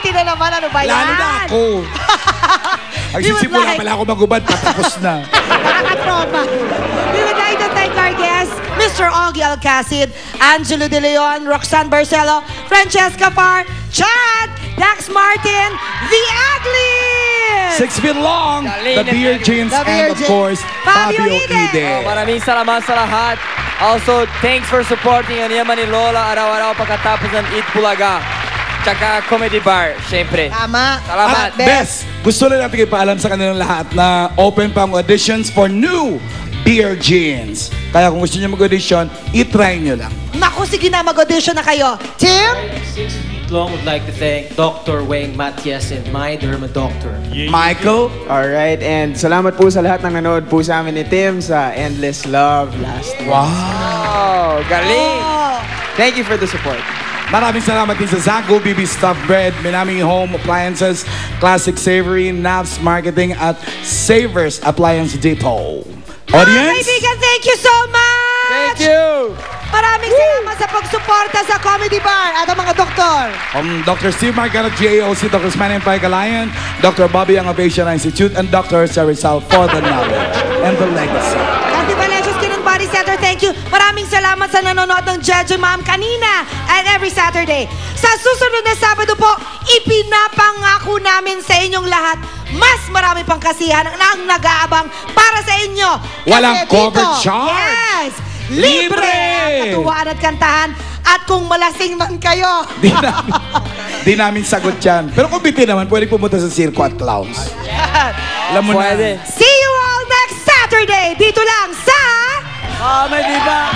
committee na naman. Ano ba yan? Lalo na ako. Ang sisimula pala ako magubad, patapos na. Nakakatroma. We would like to thank our guests, Mr. Augie Alcacid, Angelo De Leon, Roxanne Barcelo, Francesca Farr, Chad, Dax Martin, The Uglies! 6 feet long, the Beer Jeans, and of course, Fabio Ide. Maraming salamat sa lahat. Also, thanks for supporting ang yaman ni Lola araw-araw pagkatapos ng Eat Bulaga. Tsaka Comedy Bar, syempre. Tama. Salamat. At Bes, gusto lang natin ipaalam sa kanilang lahat na open pa ang auditions for new Beer Jeans. Kaya kung gusto niyo mag-audition, itry nyo lang. Naku, sige na, mag-audition na kayo. Tim? 6 feet long would like to thank Dr. Wayne Matias and my derma doctor. Michael? Alright, and salamat po sa lahat ng nanood po sa amin ni Tim sa Endless Love last week. Wow! Oh, galing! Oh. Thank you for the support. Maraming salamat din sa Zago, BB Stuffed Bread, Minami Home Appliances, Classic Savory, Navs Marketing, at Savers Appliance Depot. Mga Audience? kaibigan, thank you so much! Thank you! Maraming salamat sa pagsuporta sa Comedy Bar at ang mga doktor. Dr. Steve Marcano, GAOC, Dr. Smanin Paigalayan, Dr. Bobby ang Ovation Institute, and Dr. Sarisal for the knowledge and the legacy. Kathy Valencios, Kinan Body Center, thank you. Maraming salamat sa nanonood ng Jeje Ma'am kanina and every Saturday. Sa susunod na Sabado po, ipinapangako namin sa inyong lahat mas marami pang kasiyahan ang nag-aabang para sa inyo. Walang Kasi cover dito, charge. Yes! Libre! Ang katuwaan at kantahan. At kung malasing man kayo. Di namin sagot yan. Pero kung biti naman, pwede pumunta sa Circo at Clowns. Alam mo Pwede. na. See you all next Saturday. Dito lang sa... Comedy Bar!